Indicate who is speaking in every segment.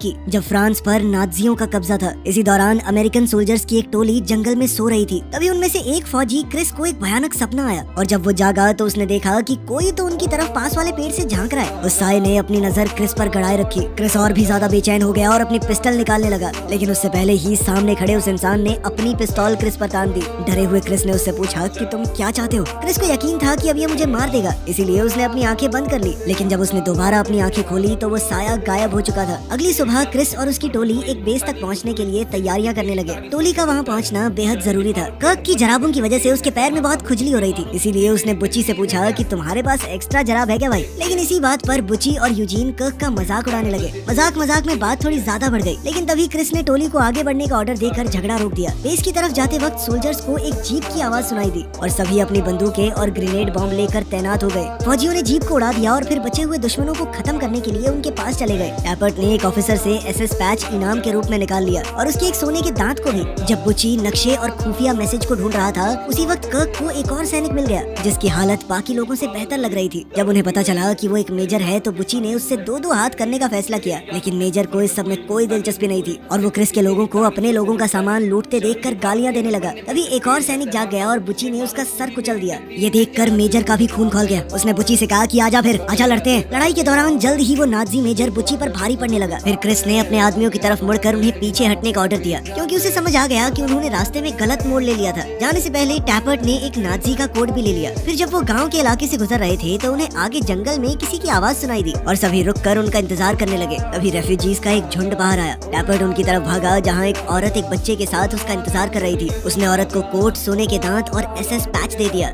Speaker 1: की जब फ्रांस पर नाजियों का कब्जा था। इसी दौरान अमेरिकन सोल्जर्स की एक टोली जंगल में सो रही थी। तभी उनमें से एक फौजी क्रिस को एक भयानक सपना आया और जब वो जागा तो उसने देखा कि कोई तो उनकी तरफ पास वाले पेड़ से झांक रहा है। उस साये ने अपनी नजर क्रिस पर गड़ाए रखी। क्रिस और भी ज्यादा बेचैन हो गया और अपनी पिस्टल निकालने लगा, लेकिन उससे पहले ही सामने खड़े उस इंसान ने अपनी पिस्तौल क्रिस पर तान दी। डरे हुए क्रिस ने उससे पूछा कि तुम क्या चाहते हो। क्रिस को यकीन था कि अब ये मुझे मार देगा, इसीलिए उसने अपनी आंखें बंद कर ली। लेकिन जब उसने दोबारा अपनी आंखें खोली तो वो साया गायब हो चुका था। अगली सुबह क्रिस और उसकी टोली एक बेस तक पहुंचने के लिए तैयारियां करने लगे। टोली का वहां पहुंचना बेहद जरूरी था। कर्क की जराबों की वजह से उसके पैर में बहुत खुजली हो रही थी, इसीलिए उसने बुच्ची से पूछा कि तुम्हारे पास एक्स्ट्रा जराब है क्या भाई। लेकिन इसी बात पर बुच्ची और यूजीन कर्क का मजाक उड़ाने लगे। मजाक मजाक में बात थोड़ी ज्यादा बढ़ गई, लेकिन तभी क्रिस ने टोली को आगे बढ़ने का ऑर्डर देकर झगड़ा रोक दिया। बेस की तरफ जाते वक्त सोल्जर्स को एक जीप की आवाज सुनाई दी और सभी अपनी बंदूकें और ग्रेनेड बॉम्ब लेकर तैनात हो गए। फौजियों ने जीप को उड़ा दिया और फिर बचे हुए दुश्मनों को खत्म करने के लिए उनके पास चले गए। टैपर्ट ने एक ऑफिसर से एसएस पैच इनाम के रूप में निकाल लिया और उसके एक सोने के दांत को भी। जब बुची नक्शे और खुफिया मैसेज को ढूंढ रहा था, उसी वक्त कर्क को एक और सैनिक मिल गया जिसकी हालत बाकी लोगों से बेहतर लग रही थी। जब उन्हें पता चला कि वो एक मेजर है तो बुची ने उससे दो हाथ करने का फैसला किया, लेकिन मेजर को इस सब में कोई दिलचस्पी नहीं थी और वो क्रिस के लोगों को अपने लोगों का सामान लूटते देखकर गालियां देने लगा। तभी एक और सैनिक जाग गया और बुची ने उसका सर कुचल दिया। ये देखकर मेजर का भी खून खौल गया। उसने बुची से कहा कि आजा फिर, आजा लड़ते हैं। लड़ाई के दौरान जल्द ही वो नाजी मेजर बुची पर भारी पड़ने लगा। फिर क्रिस ने अपने आदमियों की तरफ मुड़कर उन्हें पीछे हटने का ऑर्डर दिया, क्योंकि उसे समझ आ गया कि उन्होंने रास्ते में गलत मोड़ ले लिया था। जाने से पहले टैपर्ट ने एक नाजी का कोड भी ले लिया। फिर जब वो गांव के इलाके से गुजर रहे थे तो उन्हें आगे जंगल में किसी की आवाज सुनाई दी और सभी रुककर उनका इंतजार करने लगे। तभी रेफ्यूजीज का एक झुंड बाहर आया। टैपर्ट उनकी तरफ भागा जहाँ एक औरत एक बच्चे के साथ उसका इंतजार कर रही थी। उसने औरत को कोट, सोने के दांत और एसएस पैच दे दिया।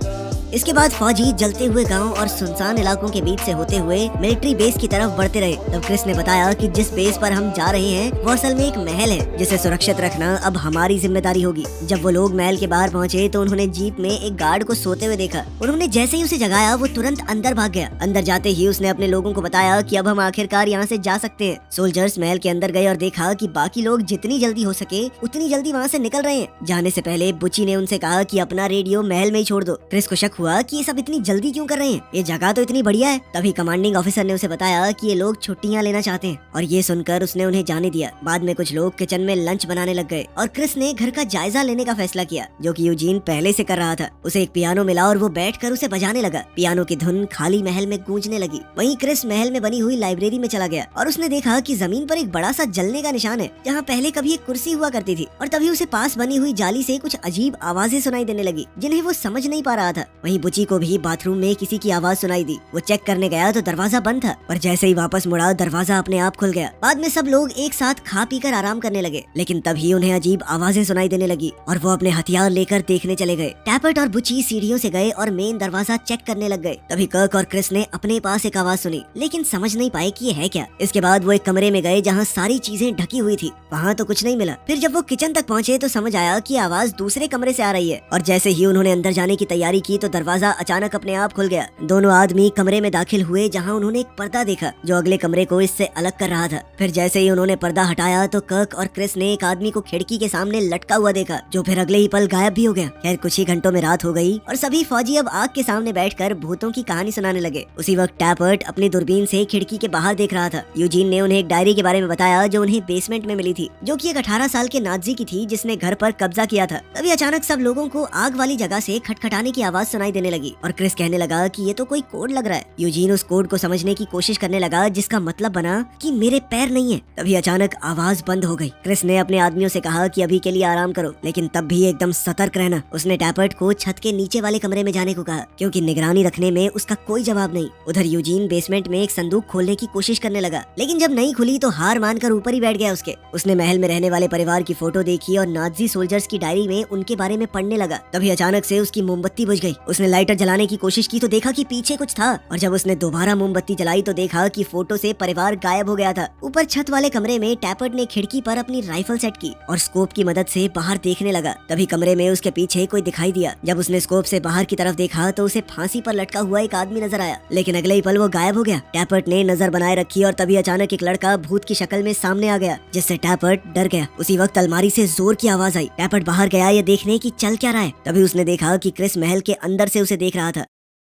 Speaker 1: इसके बाद फौजी जलते हुए गांव और सुनसान इलाकों के बीच से होते हुए मिलिट्री बेस की तरफ बढ़ते रहे। तब क्रिस ने बताया कि जिस बेस पर हम जा रहे हैं वो असल में एक महल है जिसे सुरक्षित रखना अब हमारी जिम्मेदारी होगी। जब वो लोग महल के बाहर पहुंचे तो उन्होंने जीप में एक गार्ड को सोते हुए देखा। उन्होंने जैसे ही उसे जगाया वो तुरंत अंदर भाग गया। अंदर जाते ही उसने अपने लोगों को बताया कि अब हम आखिरकार यहाँ से जा सकते हैं। सोल्जर्स महल के अंदर गए और देखा कि बाकी लोग जितनी जल्दी हो सके उतनी जल्दी वहाँ से निकल रहे हैं। जाने से पहले बुची ने उनसे कहा कि अपना रेडियो महल में ही छोड़ दो। क्रिस को शक हुआ कि ये सब इतनी जल्दी क्यों कर रहे हैं, ये जगह तो इतनी बढ़िया है। तभी कमांडिंग ऑफिसर ने उसे बताया कि ये लोग छुट्टियां लेना चाहते हैं और ये सुनकर उसने उन्हें जाने दिया। बाद में कुछ लोग किचन में लंच बनाने लग गए और क्रिस ने घर का जायजा लेने का फैसला किया, जो कि यूजीन पहले से कर रहा था। उसे एक पियानो मिला और वो बैठकर उसे बजाने लगा। पियानो की धुन खाली महल में गूंजने लगी। वहीं क्रिस महल में बनी हुई लाइब्रेरी में चला गया और उसने देखा कि जमीन पर एक बड़ा सा जलने का निशान है, जहाँ पहले कभी एक कुर्सी हुआ करती थी। और तभी उसे पास बनी हुई जाली से कुछ अजीब आवाजें सुनाई देने लगी जिन्हें वो समझ नहीं पा रहा था। वहीं बुची को भी बाथरूम में किसी की आवाज सुनाई दी। वो चेक करने गया तो दरवाजा बंद था, पर जैसे ही वापस मुड़ा दरवाजा अपने आप खुल गया। बाद में सब लोग एक साथ खा पी कर आराम करने लगे, लेकिन तभी उन्हें अजीब आवाजें सुनाई देने लगी और वो अपने हथियार लेकर देखने चले गए। टैपर्ट और बुची सीढ़ियों से गए और मेन दरवाजा चेक करने लग गए। तभी कर्क और क्रिस ने अपने पास एक आवाज सुनी, लेकिन समझ नहीं पाए कि ये है क्या। इसके बाद वो एक कमरे में गए जहाँ सारी चीजें ढकी हुई थी। वहाँ तो कुछ नहीं मिला। फिर जब वो किचन तक पहुँचे तो समझ आया कि आवाज दूसरे कमरे से आ रही है और जैसे ही उन्होंने अंदर जाने की तैयारी की तो दरवाजा अचानक अपने आप खुल गया। दोनों आदमी कमरे में दाखिल हुए जहां उन्होंने एक पर्दा देखा जो अगले कमरे को इससे अलग कर रहा था। फिर जैसे ही उन्होंने पर्दा हटाया तो कर्क और क्रिस ने एक आदमी को खिड़की के सामने लटका हुआ देखा, जो फिर अगले ही पल गायब भी हो गया। खैर कुछ ही घंटों में रात हो गई और सभी फौजी अब आग के सामने बैठकर भूतों की कहानी सुनाने लगे। उसी वक्त टैपर्ट अपनी दूरबीन से खिड़की के बाहर देख रहा था। यूजीन ने उन्हें एक डायरी के बारे में बताया जो उन्हें बेसमेंट में मिली थी, जो कि एक 18 साल के नाजी की थी जिसने घर पर कब्जा किया था। तभी अचानक सब लोगों को आग वाली जगह से खटखटाने की आवाज सुनाई देने लगी और क्रिस कहने लगा कि ये तो कोई कोड लग रहा है। यूजीन उस कोड को समझने की कोशिश करने लगा जिसका मतलब बना कि मेरे पैर नहीं है। तभी अचानक आवाज बंद हो गई। क्रिस ने अपने आदमियों से कहा कि अभी के लिए आराम करो, लेकिन तब भी एकदम सतर्क रहना। उसने टैपर्ट को छत के नीचे वाले कमरे में जाने को कहा, क्योंकि निगरानी रखने में उसका कोई जवाब नहीं। उधर यूजीन बेसमेंट में एक संदूक खोलने की कोशिश करने लगा, लेकिन जब नहीं खुली तो हार मानकर ऊपर ही बैठ गया उसने महल में रहने वाले परिवार की फोटो देखी और नाजी सोल्जर्स की डायरी में उनके बारे में पढ़ने लगा। तभी अचानक से उसकी मोमबत्ती बुझ गई। उसने लाइटर जलाने की कोशिश की तो देखा कि पीछे कुछ था और जब उसने दोबारा मोमबत्ती जलाई तो देखा कि फोटो से परिवार गायब हो गया था। ऊपर छत वाले कमरे में टैपर्ट ने खिड़की पर अपनी राइफल सेट की और स्कोप की मदद से बाहर देखने लगा। तभी कमरे में उसके पीछे कोई दिखाई दिया। जब उसने स्कोप से बाहर की तरफ देखा तो उसे फांसी पर लटका हुआ एक आदमी नजर आया, लेकिन अगले ही पल वो गायब हो गया। टैपर्ट ने नजर बनाए रखी और तभी अचानक एक लड़का भूत की शक्ल में सामने आ गया, जिससे टैपर्ट डर गया। उसी वक्त अलमारी से जोर की आवाज आई। टैपर्ट बाहर गया ये देखने की चल क्या रहा है। तभी उसने देखा कि क्रिस महल के अंदर से उसे देख रहा था।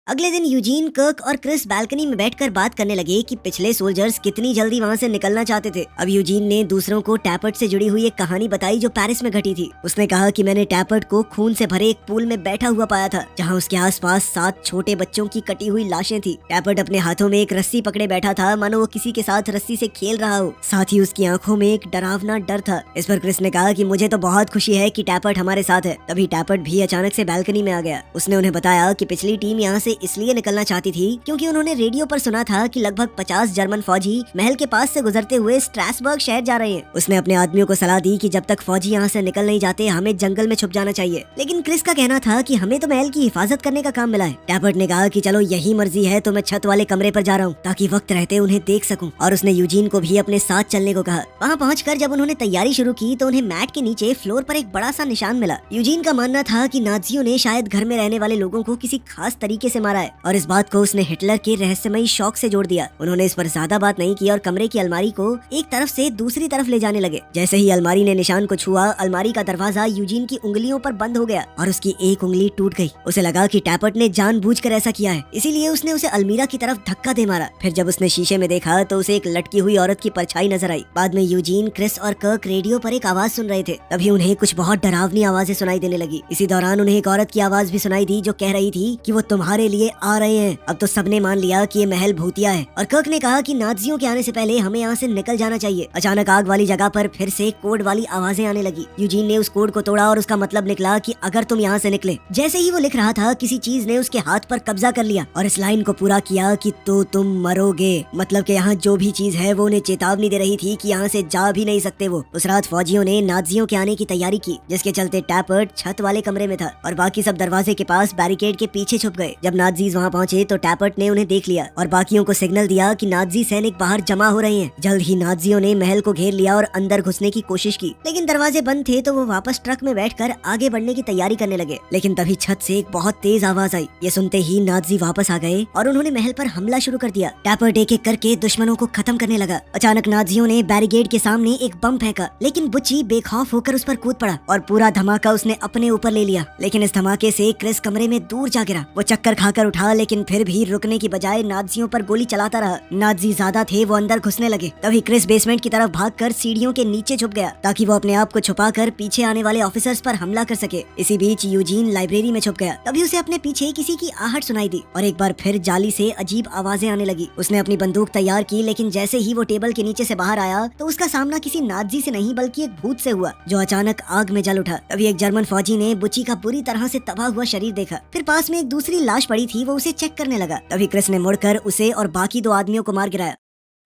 Speaker 1: अगले दिन यूजीन, कर्क और क्रिस बालकनी में बैठकर बात करने लगे कि पिछले सोल्जर्स कितनी जल्दी वहाँ से निकलना चाहते थे। अब यूजीन ने दूसरों को टैपर्ट से जुड़ी हुई एक कहानी बताई जो पेरिस में घटी थी। उसने कहा कि मैंने टैपर्ट को खून से भरे एक पूल में बैठा हुआ पाया था, जहाँ उसके आसपास 7 छोटे बच्चों की कटी हुई लाशें थी। टैपर्ट अपने हाथों में एक रस्सी पकड़े बैठा था, मानो वो किसी के साथ रस्सी से खेल रहा हो। साथ ही उसकी आंखों में एक डरावना डर था। इस पर क्रिस ने कहा कि मुझे तो बहुत खुशी है कि टैपर्ट हमारे साथ है। तभी टैपर्ट भी अचानक से बालकनी में आ गया। उसने उन्हें बताया कि पिछली टीम यहाँ से इसलिए निकलना चाहती थी क्योंकि उन्होंने रेडियो पर सुना था कि लगभग 50 जर्मन फौजी महल के पास से गुजरते हुए स्ट्रासबर्ग शहर जा रहे हैं। उसने अपने आदमियों को सलाह दी कि जब तक फौजी यहाँ से निकल नहीं जाते हमें जंगल में छुप जाना चाहिए। लेकिन क्रिस का कहना था कि हमें तो महल की हिफाजत करने का काम मिला है। टैपर्ट ने कहा कि चलो यही मर्जी है तो मैं छत वाले कमरे पर जा रहा हूँ ताकि वक्त रहते उन्हें देख सकूं। और उसने यूजीन को भी अपने साथ चलने को कहा। वहाँ पहुंचकर जब उन्होंने तैयारी शुरू की तो उन्हें मैट के नीचे फ्लोर पर एक बड़ा सा निशान मिला। यूजीन का मानना था कि नाजियों ने शायद घर में रहने वाले लोगों को किसी खास तरीके से मारा है और इस बात को उसने हिटलर के रहस्यमयी शौक से जोड़ दिया। उन्होंने इस पर ज्यादा बात नहीं की और कमरे की अलमारी को एक तरफ से दूसरी तरफ ले जाने लगे। जैसे ही अलमारी ने निशान को छुआ, अलमारी का दरवाजा यूजीन की उंगलियों पर बंद हो गया और उसकी एक उंगली टूट गई। उसे लगा कि टैपर्ट ने जानबूझकर ऐसा किया है, इसीलिए उसने उसे अलमीरा की तरफ धक्का दे मारा। फिर जब उसने शीशे में देखा तो उसे एक लटकी हुई औरत की परछाई नजर आई। बाद में यूजीन, क्रिस और कर्क रेडियो पर एक आवाज सुन रहे थे। तभी उन्हें कुछ बहुत डरावनी आवाजें सुनाई देने लगी। इसी दौरान उन्हें एक औरत की आवाज भी सुनाई दी जो कह रही थी कि वो तुम्हारे लिए आ रहे हैं। अब तो सबने मान लिया कि ये महल भूतिया है और कर्क ने कहा कि नाजियों के आने से पहले हमें यहाँ से निकल जाना चाहिए। अचानक आग वाली जगह पर फिर से कोड वाली आवाजें आने लगी। यूजीन ने उस कोड को तोड़ा और उसका मतलब निकला कि अगर तुम यहाँ से निकले। जैसे ही वो लिख रहा था किसी चीज ने उसके हाथ पर कब्जा कर लिया और इस लाइन को पूरा किया कि तो तुम मरोगे। मतलब कि यहाँ जो भी चीज है वो उन्हें चेतावनी दे रही थी कि यहाँ से जा भी नहीं सकते वो। उस रात फौजियों ने नाजियों के आने की तैयारी की, जिसके चलते टैपर्ट छत वाले कमरे में था और बाकी सब दरवाजे के पास बैरिकेड के पीछे छुप गए। जब नाजीज वहाँ पहुँचे तो टैपर्ट ने उन्हें देख लिया और बाकियों को सिग्नल दिया कि नाजी सैनिक बाहर जमा हो रहे हैं। जल्द ही नाजियों ने महल को घेर लिया और अंदर घुसने की कोशिश की, लेकिन दरवाजे बंद थे तो वो वापस ट्रक में बैठकर आगे बढ़ने की तैयारी करने लगे। लेकिन तभी छत से एक बहुत तेज आवाज आई। ये सुनते ही नाजी वापस आ गए और उन्होंने महल पर हमला शुरू कर दिया। टैपर्ट एक एक करके दुश्मनों को खत्म करने लगा। अचानक नाजियों ने बैरिकेड के सामने एक बम फेंका, लेकिन बुच्ची बेखौफ होकर उस पर कूद पड़ा और पूरा धमाका उसने अपने ऊपर ले लिया। लेकिन इस धमाके से क्रिस कमरे में दूर जा गिरा। वो चक्कर खाकर उठा, लेकिन फिर भी रुकने की बजाय नाजियों पर गोली चलाता रहा। नाजी ज्यादा थे, वो अंदर घुसने लगे। तभी क्रिस बेसमेंट की तरफ भागकर सीढ़ियों के नीचे छुप गया ताकि वो अपने आप को छुपाकर पीछे आने वाले ऑफिसर्स पर हमला कर सके। इसी बीच यूजीन लाइब्रेरी में छुप गया। तभी उसे अपने पीछे किसी की आहट सुनाई दी और एक बार फिर जाली से अजीब आवाजें आने लगी। उसने अपनी बंदूक तैयार की, लेकिन जैसे ही वो टेबल के नीचे से बाहर आया तो उसका सामना किसी नाजी से नहीं बल्कि एक भूत से हुआ जो अचानक आग में जल उठा। तभी एक जर्मन फौजी ने बुच्ची का बुरी तरह से तबाह हुआ शरीर देखा। फिर पास में एक दूसरी लाश पड़ी थी, वो उसे चेक करने लगा। तभी क्रिस ने मुड़कर उसे और बाकी 2 आदमियों को मार गिराया।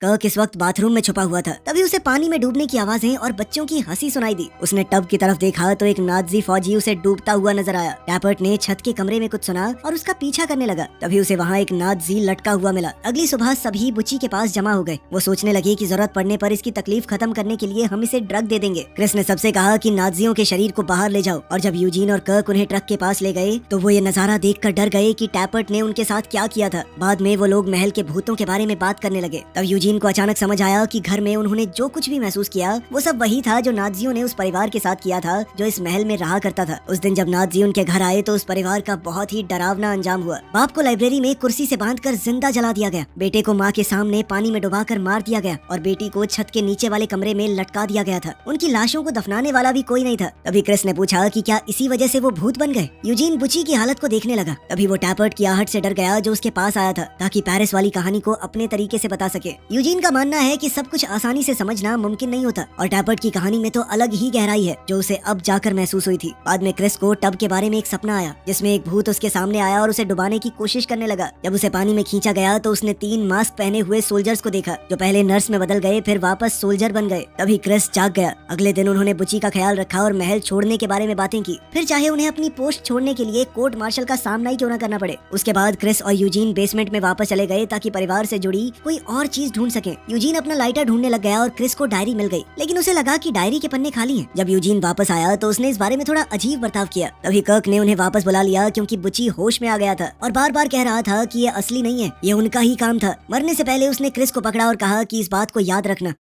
Speaker 1: कर्क इस वक्त बाथरूम में छुपा हुआ था। तभी उसे पानी में डूबने की आवाजें और बच्चों की हंसी सुनाई दी। उसने टब की तरफ देखा तो एक नाजी फौजी उसे डूबता हुआ नजर आया। टैपर्ट ने छत के कमरे में कुछ सुना और उसका पीछा करने लगा। तभी उसे वहाँ एक नाजी लटका हुआ मिला। अगली सुबह सभी बुच्ची के पास जमा हो गए। वो सोचने लगे कि जरूरत पड़ने पर इसकी तकलीफ खत्म करने के लिए हम इसे ड्रग दे देंगे। क्रिस ने सबसे कहा कि नाजियों के शरीर को बाहर ले जाओ और जब यूजीन और कर्क उन्हें ट्रक के पास ले गए तो वो ये नजारा देखकर डर गए कि टैपर्ट ने उनके साथ क्या किया था। बाद में वो लोग महल के भूतों के बारे में बात करने लगे। तब यूजीन को अचानक समझ कि घर में उन्होंने जो कुछ भी महसूस किया वो सब वही था जो नाजियों ने उस परिवार के साथ किया था जो इस महल में रहा करता था। उस दिन जब नाजी उनके घर आए तो उस परिवार का बहुत ही डरावना अंजाम हुआ। बाप को लाइब्रेरी में कुर्सी से बांधकर जिंदा जला दिया गया। बेटे को माँ के सामने पानी में डुबाकर मार दिया गया और बेटी को छत के नीचे वाले कमरे में लटका दिया गया था। उनकी लाशों को दफनाने वाला भी कोई नहीं था। तभी क्रिस ने पूछा कि क्या इसी वजह से वो भूत बन गए। यूजीन बुच्ची की हालत को देखने लगा। तभी वो टैपर्ट की आहट से डर गया जो उसके पास आया था ताकि पेरिस वाली कहानी को अपने तरीके से बता सके। यूजीन का मानना है कि सब कुछ आसानी से समझना मुमकिन नहीं होता और टैपर्ट की कहानी में तो अलग ही गहराई है जो उसे अब जाकर महसूस हुई थी। बाद में क्रिस को टब के बारे में एक सपना आया जिसमें एक भूत उसके सामने आया और उसे डुबाने की कोशिश करने लगा। जब उसे पानी में खींचा गया तो उसने 3 मास्क पहने हुए सोल्जर्स को देखा जो पहले नर्स में बदल गए फिर वापस सोल्जर बन गए। तभी क्रिस जाग गया। अगले दिन उन्होंने बुच्ची का ख्याल रखा और महल छोड़ने के बारे में बातें की, फिर चाहे उन्हें अपनी पोस्ट छोड़ने के लिए कोर्ट मार्शल का सामना ही क्यों न करना पड़े। उसके बाद क्रिस और यूजीन बेसमेंट में वापस चले गए ताकि परिवार से जुड़ी कोई और चीज ढूंढ सके। यूजीन अपना लाइटर ढूंढने लग गया और क्रिस को डायरी मिल गई, लेकिन उसे लगा कि डायरी के पन्ने खाली हैं। जब यूजीन वापस आया तो उसने इस बारे में थोड़ा अजीब बर्ताव किया। तभी कर्क ने उन्हें वापस बुला लिया क्योंकि बुच्ची होश में आ गया था और बार बार कह रहा था कि ये असली नहीं है, ये उनका ही काम था। मरने से पहले उसने क्रिस को पकड़ा और कहा कि इस बात को याद रखना,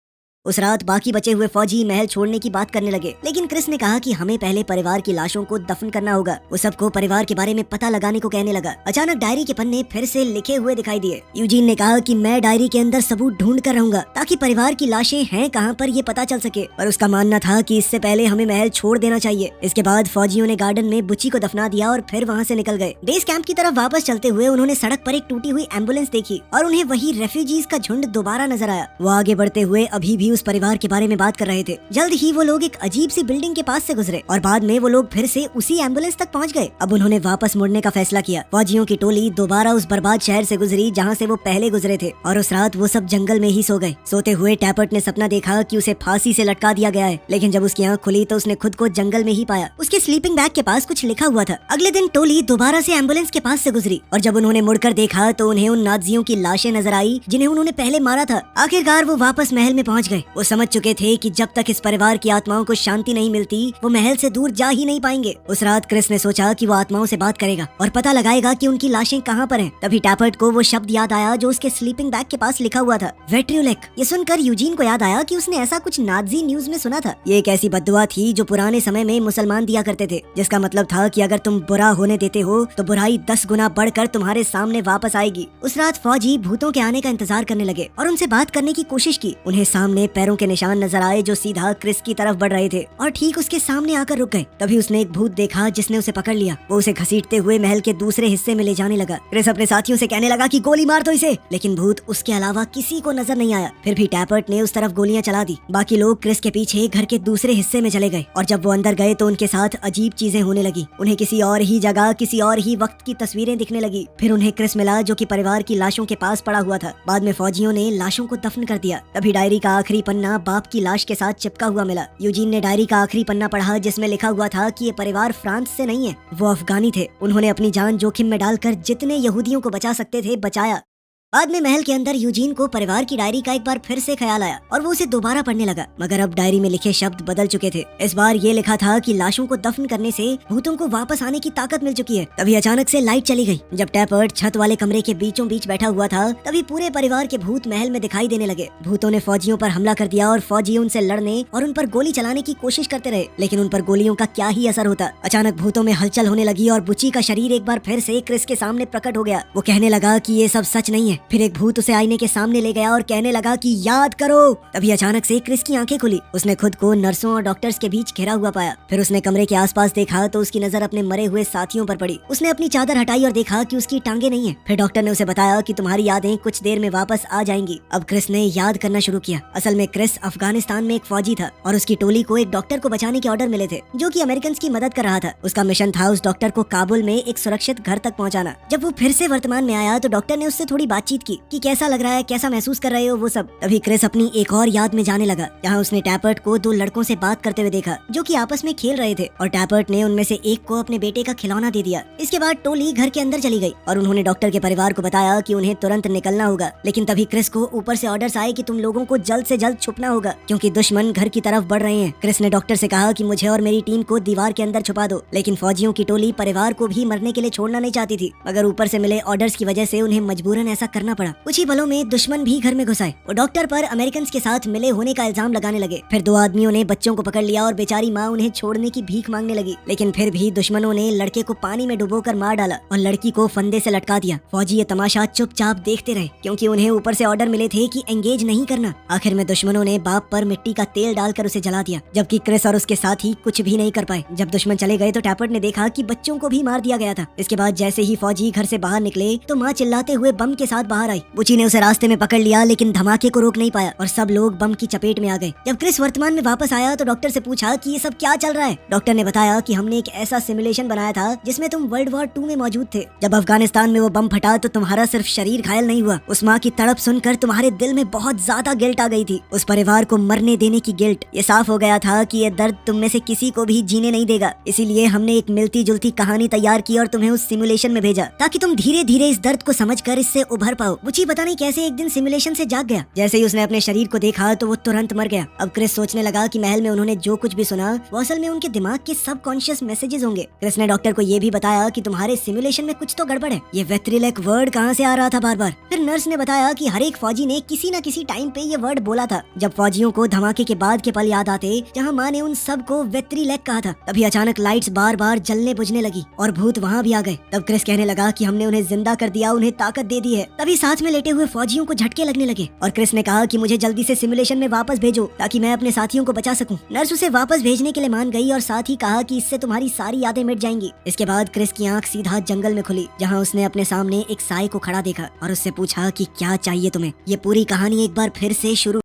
Speaker 1: उस रात बाकी बचे हुए फौजी महल छोड़ने की बात करने लगे, लेकिन क्रिस ने कहा कि हमें पहले परिवार की लाशों को दफन करना होगा। वो सबको परिवार के बारे में पता लगाने को कहने लगा। अचानक डायरी के पन्ने फिर से लिखे हुए दिखाई दिए। यूजीन ने कहा कि मैं डायरी के अंदर सबूत ढूंढ कर रहूंगा ताकि परिवार की लाशें हैं कहाँ पर ये पता चल सके, पर उसका मानना था कि इससे पहले हमें महल छोड़ देना चाहिए। इसके बाद फौजियों ने गार्डन में बुच्ची को दफना दिया और फिर वहाँ से निकल गए। बेस कैंप की तरफ वापस चलते हुए उन्होंने सड़क पर एक टूटी हुई एम्बुलेंस देखी और उन्हें वही रेफ्यूजीज का झुंड दोबारा नजर आया। वो आगे बढ़ते हुए अभी भी उस परिवार के बारे में बात कर रहे थे। जल्द ही वो लोग एक अजीब सी बिल्डिंग के पास से गुजरे और बाद में वो लोग फिर से उसी एम्बुलेंस तक पहुंच गए। अब उन्होंने वापस मुड़ने का फैसला किया। फौजियों की टोली दोबारा उस बर्बाद शहर से गुजरी जहाँ से वो पहले गुजरे थे और उस रात वो सब जंगल में ही सो गए। सोते हुए टैपर्ट ने सपना देखा कि उसे फांसी से लटका दिया गया है, लेकिन जब उसकी आंख खुली तो उसने खुद को जंगल में ही पाया। उसके स्लीपिंग बैग के पास कुछ लिखा हुआ था। अगले दिन टोली दोबारा से एम्बुलेंस के पास से गुजरी और जब उन्होंने मुड़कर देखा तो उन्हें उन नाज़ियों की लाशें नजर आई जिन्हें उन्होंने पहले मारा था। आखिरकार वो वापस महल में पहुंच गए। वो समझ चुके थे कि जब तक इस परिवार की आत्माओं को शांति नहीं मिलती वो महल से दूर जा ही नहीं पाएंगे। उस रात क्रिस ने सोचा कि वो आत्माओं से बात करेगा और पता लगाएगा कि उनकी लाशें कहाँ पर हैं। तभी टैपर्ट को वो शब्द याद आया जो उसके स्लीपिंग बैग के पास लिखा हुआ था, विट्रियोलेक। ये सुनकर यूजीन को याद आया कि उसने ऐसा कुछ नाज़ी न्यूज में सुना था। ये एक ऐसी बद्दुआ थी जो पुराने समय में मुसलमान दिया करते थे, जिसका मतलब था कि अगर तुम बुरा होने देते हो तो बुराई 10 गुना बढ़कर तुम्हारे सामने वापस आएगी। उस रात फौजी भूतों के आने का इंतजार करने लगे और उनसे बात करने की कोशिश की। उन्हें सामने पैरों के निशान नजर आए जो सीधा क्रिस की तरफ बढ़ रहे थे और ठीक उसके सामने आकर रुक गए। तभी उसने एक भूत देखा जिसने उसे पकड़ लिया। वो उसे घसीटते हुए महल के दूसरे हिस्से में ले जाने लगा। क्रिस अपने साथियों से कहने लगा कि गोली मार दो इसे, लेकिन भूत उसके अलावा किसी को नजर नहीं आया। फिर भी टैपर्ट ने उस तरफ गोलियां चला दी। बाकी लोग क्रिस के पीछे घर के दूसरे हिस्से में चले गए और जब वो अंदर गए तो उनके साथ अजीब चीजें होने लगी। उन्हें किसी और ही जगह किसी और ही वक्त की तस्वीरें दिखने लगी। फिर उन्हें क्रिस मिला जो कि परिवार की लाशों के पास पड़ा हुआ था। बाद में फौजियों ने लाशों को दफन कर दिया। तभी डायरी का आखिरी पन्ना बाप की लाश के साथ चिपका हुआ मिला। यूजीन ने डायरी का आखिरी पन्ना पढ़ा जिसमें लिखा हुआ था कि ये परिवार फ्रांस से नहीं है, वो अफगानी थे। उन्होंने अपनी जान जोखिम में डालकर जितने यहूदियों को बचा सकते थे बचाया। बाद में महल के अंदर यूजीन को परिवार की डायरी का एक बार फिर से ख्याल आया और वो उसे दोबारा पढ़ने लगा, मगर अब डायरी में लिखे शब्द बदल चुके थे। इस बार ये लिखा था कि लाशों को दफन करने से भूतों को वापस आने की ताकत मिल चुकी है। तभी अचानक से लाइट चली गई। जब टैपर्ट छत वाले कमरे के बीचों बीच बैठा हुआ था तभी पूरे परिवार के भूत महल में दिखाई देने लगे। भूतों ने फौजियों पर हमला कर दिया और फौजी उनसे लड़ने और उन पर गोली चलाने की कोशिश करते रहे, लेकिन उन पर गोलियों का क्या ही असर होता। अचानक भूतों में हलचल होने लगी और बुची का शरीर एक बार फिर से क्रिस के सामने प्रकट हो गया। वो कहने लगा कि ये सब सच नहीं है। फिर एक भूत उसे आईने के सामने ले गया और कहने लगा कि याद करो। तभी अचानक से क्रिस की आंखें खुली। उसने खुद को नर्सों और डॉक्टर्स के बीच घिरा हुआ पाया। फिर उसने कमरे के आसपास देखा तो उसकी नजर अपने मरे हुए साथियों पर पड़ी। उसने अपनी चादर हटाई और देखा कि उसकी टांगे नहीं है। फिर डॉक्टर ने उसे बताया कि तुम्हारी यादें कुछ देर में वापस आ जाएंगी। अब क्रिस ने याद करना शुरू किया। असल में क्रिस अफगानिस्तान में एक फौजी था और उसकी टोली को एक डॉक्टर को बचाने के ऑर्डर मिले थे जो कि अमेरिकन की मदद कर रहा था। उसका मिशन था उस डॉक्टर को काबुल में एक सुरक्षित घर तक पहुंचाना। जब वो फिर से वर्तमान में आया तो डॉक्टर ने उससे थोड़ी बातचीत की कि कैसा लग रहा है, कैसा महसूस कर रहे हो, वो सब। तभी क्रिस अपनी एक और याद में जाने लगा जहाँ उसने टैपर्ट को 2 लड़कों से बात करते हुए देखा जो कि आपस में खेल रहे थे और टैपर्ट ने उनमें से एक को अपने बेटे का खिलौना दे दिया। इसके बाद टोली घर के अंदर चली गई और उन्होंने डॉक्टर के परिवार को बताया कि उन्हें तुरंत निकलना होगा, लेकिन तभी क्रिस को ऊपर से ऑर्डर्स आए कि तुम लोगों को जल्द से जल्द छुपना होगा क्योंकि दुश्मन घर की तरफ बढ़ रहे हैं। क्रिस ने डॉक्टर से कहा कि मुझे और मेरी टीम को दीवार के अंदर छुपा दो, लेकिन फौजियों की टोली परिवार को भी मरने के लिए छोड़ना नहीं चाहती थी, मगर ऊपर से मिले ऑर्डर्स की वजह से उन्हें मजबूरन ऐसा करना पड़ा। कुछ ही पलों में दुश्मन भी घर में घुस आए। वो डॉक्टर पर अमेरिकन के साथ मिले होने का इल्जाम लगाने लगे। फिर 2 आदमियों ने बच्चों को पकड़ लिया और बेचारी माँ उन्हें छोड़ने की भीख मांगने लगी, लेकिन फिर भी दुश्मनों ने लड़के को पानी में डुबोकर मार डाला और लड़की को फंदे से लटका दिया। फौजी ये तमाशा चुपचाप देखते रहे क्योंकि उन्हें ऊपर से ऑर्डर मिले थे कि एंगेज नहीं करना। आखिर में दुश्मनों ने बाप पर मिट्टी का तेल डालकर उसे जला दिया, जबकि क्रिस और उसके साथी कुछ भी नहीं कर पाए। जब दुश्मन चले गए तो टैपर्ट ने देखा कि बच्चों को भी मार दिया गया था। इसके बाद जैसे ही फौजी घर से बाहर निकले तो माँ चिल्लाते हुए बम के साथ बाहर आई। बुची ने उसे रास्ते में पकड़ लिया लेकिन धमाके को रोक नहीं पाया और सब लोग बम की चपेट में आ गए। जब क्रिस वर्तमान में वापस आया तो डॉक्टर से पूछा कि ये सब क्या चल रहा है। डॉक्टर ने बताया कि हमने एक ऐसा सिमुलेशन बनाया था जिसमें तुम वर्ल्ड वॉर 2 में मौजूद थे। जब अफगानिस्तान में वो बम फटा तो तुम्हारा सिर्फ शरीर घायल नहीं हुआ, उस माँ की तड़प सुनकर तुम्हारे दिल में बहुत ज्यादा गिल्ट आ गई थी, उस परिवार को मरने देने की गिल्ट। ये साफ हो गया था कि ये दर्द तुम में से किसी को भी जीने नहीं देगा, इसीलिए हमने एक मिलती जुलती कहानी तैयार की और तुम्हें उस सिमुलेशन में भेजा ताकि तुम धीरे धीरे इस दर्द को समझकर इससे उभर पाओ। बुची पता नहीं कैसे एक दिन सिमुलेशन से जाग गया। जैसे ही उसने अपने शरीर को देखा तो वो तुरंत मर गया। अब क्रिस सोचने लगा कि महल में उन्होंने जो कुछ भी सुना वो असल में उनके दिमाग के सबकॉन्शियस मैसेजेस होंगे। क्रिस ने डॉक्टर को ये भी बताया कि तुम्हारे सिमुलेशन में कुछ तो गड़बड़ है। ये वेट्रिलेक वर्ड कहाँ से आ रहा था बार बार। फिर नर्स ने बताया कि हर एक फौजी ने किसी न किसी टाइम पे ये वर्ड बोला था जब फौजियों को धमाके के बाद के पल याद आते जहाँ माँ ने उन सबको वेट्रिलेक कहा था। तभी अचानक लाइट्स बार बार जलने बुझने लगी और भूत वहाँ भी आ गए। तब क्रिस कहने लगा कि हमने उन्हें जिंदा कर दिया, उन्हें ताकत दे दी है। तभी साथ में लेटे हुए फौजियों को झटके लगने लगे और क्रिस ने कहा कि मुझे जल्दी से सिमुलेशन में वापस भेजो ताकि मैं अपने साथियों को बचा सकूं। नर्स उसे वापस भेजने के लिए मान गई और साथ ही कहा कि इससे तुम्हारी सारी यादें मिट जाएंगी। इसके बाद क्रिस की आंख सीधा जंगल में खुली जहाँ उसने अपने सामने एक साए को खड़ा देखा और उससे पूछा कि क्या चाहिए तुम्हें। ये पूरी कहानी एक बार फिर से शुरू